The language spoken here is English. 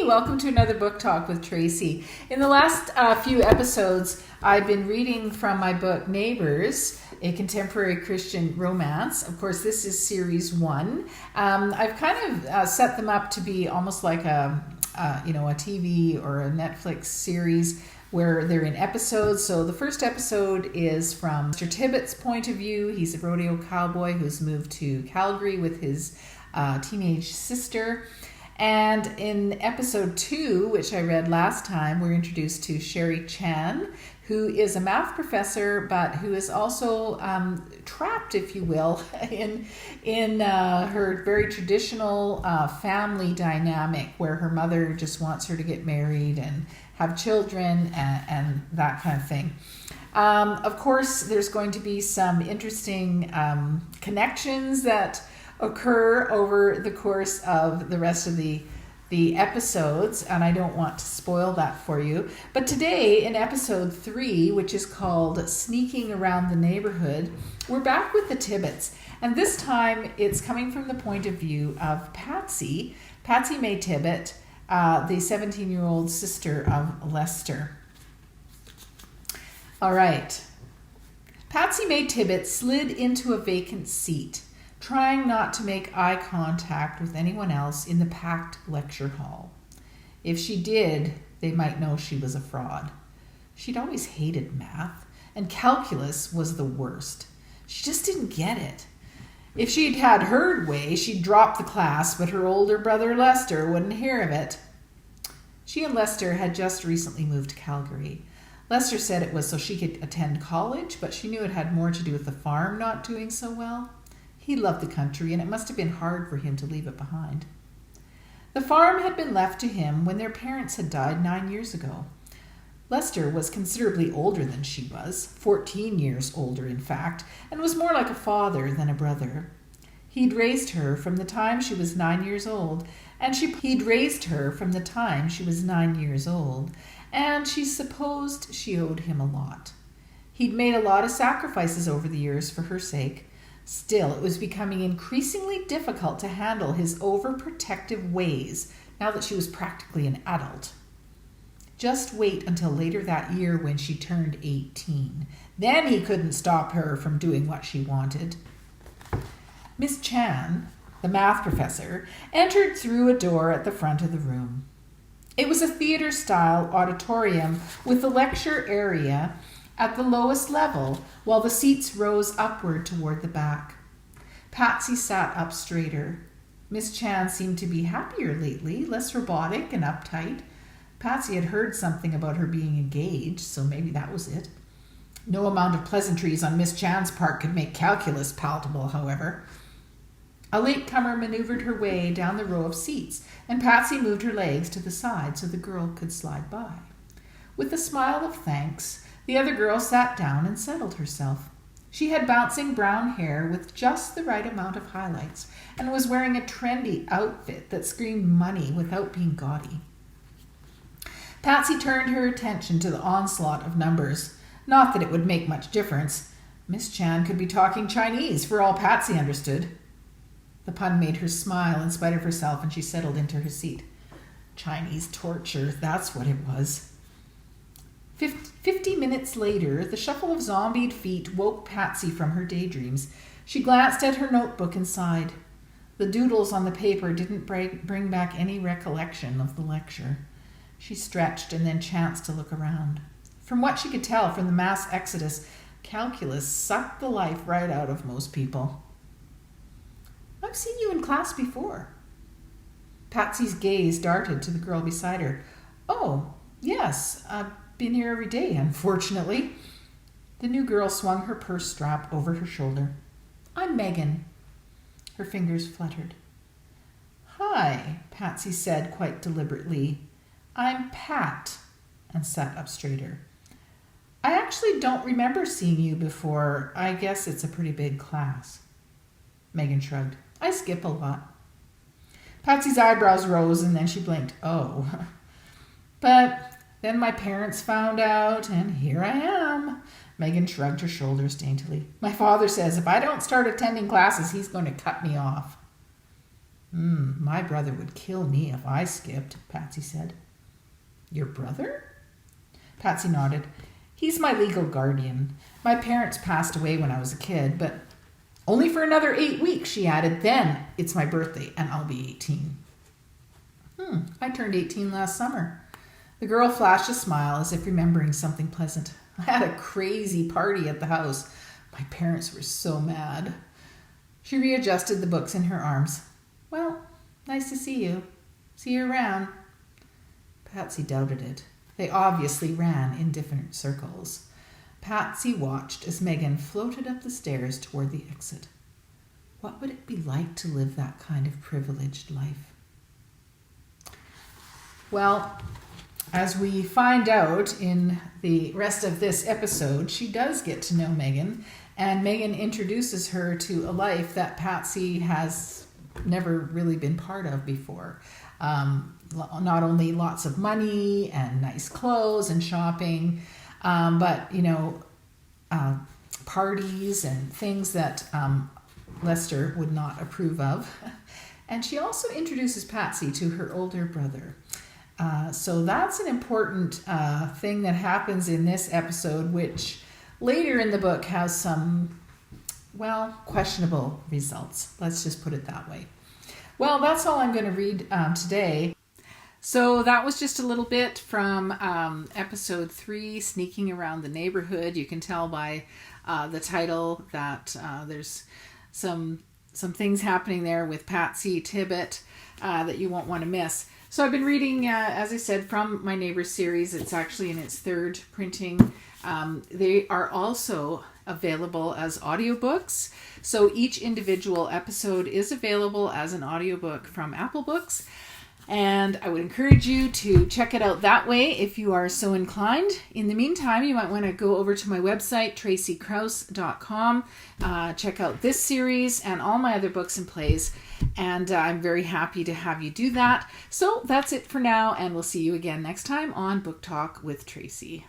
welcome to another book talk with Tracy. In the last few episodes, I've been reading from my book Neighbours, a contemporary Christian romance. Of course, this is series 1. I've kind of set them up to be almost like a TV or a Netflix series where they're in episodes. So the first episode is from Mr. Tibbet's point of view. He's a rodeo cowboy who's moved to Calgary with his teenage sister. And in episode 2, which I read last time, we're introduced to Sherry Chan, who is a math professor, but who is also trapped, if you will, in her very traditional family dynamic, where her mother just wants her to get married and have children and that kind of thing. Of course, there's going to be some interesting connections that occur over the course of the rest of the episodes, and I don't want to spoil that for you. But today, in episode 3, which is called Sneaking Around the Neighborhood, we're back with the Tibbets, and this time it's coming from the point of view of Patsy May Tibbet, the 17-year-old sister of Lester. All right. Patsy May Tibbet slid into a vacant seat, trying not to make eye contact with anyone else in the packed lecture hall. If she did, they might know she was a fraud. She'd always hated math, and calculus was the worst. She just didn't get it. If she'd had her way, she'd drop the class, but her older brother Lester wouldn't hear of it. She and Lester had just recently moved to Calgary. Lester said it was so she could attend college, but she knew it had more to do with the farm not doing so well. He loved the country, and it must have been hard for him to leave it behind. The farm had been left to him when their parents had died 9 years ago. Lester was considerably older than she was, 14 years older, in fact, and was more like a father than a brother. He'd raised her from the time she was 9 years old, and she supposed she owed him a lot. He'd made a lot of sacrifices over the years for her sake. Still, it was becoming increasingly difficult to handle his overprotective ways now that she was practically an adult. Just wait until later that year when she turned 18. Then he couldn't stop her from doing what she wanted. Miss Chan, the math professor, entered through a door at the front of the room. It was a theater-style auditorium with the lecture area at the lowest level, while the seats rose upward toward the back. Patsy sat up straighter. Miss Chan seemed to be happier lately, less robotic and uptight. Patsy had heard something about her being engaged, so maybe that was it. No amount of pleasantries on Miss Chan's part could make calculus palatable, however. A latecomer maneuvered her way down the row of seats, and Patsy moved her legs to the side so the girl could slide by. With a smile of thanks, the other girl sat down and settled herself. She had bouncing brown hair with just the right amount of highlights and was wearing a trendy outfit that screamed money without being gaudy. Patsy turned her attention to the onslaught of numbers. Not that it would make much difference. Miss Chan could be talking Chinese for all Patsy understood. The pun made her smile in spite of herself, and she settled into her seat. Chinese torture, that's what it was. 50 minutes later, the shuffle of zombied feet woke Patsy from her daydreams. She glanced at her notebook and sighed. The doodles on the paper didn't bring back any recollection of the lecture. She stretched and then chanced to look around. From what she could tell from the mass exodus, calculus sucked the life right out of most people. "I've seen you in class before." Patsy's gaze darted to the girl beside her. "Oh, yes, I've been here every day, unfortunately." The new girl swung her purse strap over her shoulder. "I'm Megan." Her fingers fluttered. "Hi," Patsy said quite deliberately. "I'm Pat," and sat up straighter. "I actually don't remember seeing you before. I guess it's a pretty big class." Megan shrugged. "I skip a lot." Patsy's eyebrows rose and then she blinked. "Oh." "But then my parents found out, and here I am." Megan shrugged her shoulders daintily. "My father says if I don't start attending classes, he's going to cut me off." My brother would kill me if I skipped, Patsy said. Your brother? Patsy nodded. He's my legal guardian. My parents passed away when I was a kid, but only for another 8 weeks, she added. Then it's my birthday, and I'll be 18. I turned 18 last summer. The girl flashed a smile as if remembering something pleasant. I had a crazy party at the house. My parents were so mad. She readjusted the books in her arms. Well, nice to see you. See you around. Patsy doubted it. They obviously ran in different circles. Patsy watched as Megan floated up the stairs toward the exit. What would it be like to live that kind of privileged life? Well, as we find out in the rest of this episode, she does get to know Megan, and Megan introduces her to a life that Patsy has never really been part of before. Not only lots of money and nice clothes and shopping, but, parties and things that Lester would not approve of. And she also introduces Patsy to her older brother. So that's an important thing that happens in this episode, which later in the book has some, questionable results. Let's just put it that way. Well, that's all I'm going to read today. So that was just a little bit from episode 3, Sneaking Around the Neighborhood. You can tell by the title that there's some things happening there with Patsy Tibbet that you won't want to miss. So I've been reading, as I said, from my NEIGHBOURS series. It's actually in its 3rd printing. They are also available as audiobooks. So each individual episode is available as an audiobook from Apple Books. And I would encourage you to check it out that way if you are so inclined. In the meantime, you might want to go over to my website, tracykraus.com. Check out this series and all my other books and plays. And I'm very happy to have you do that. So that's it for now, and we'll see you again next time on Book Talk with Tracy.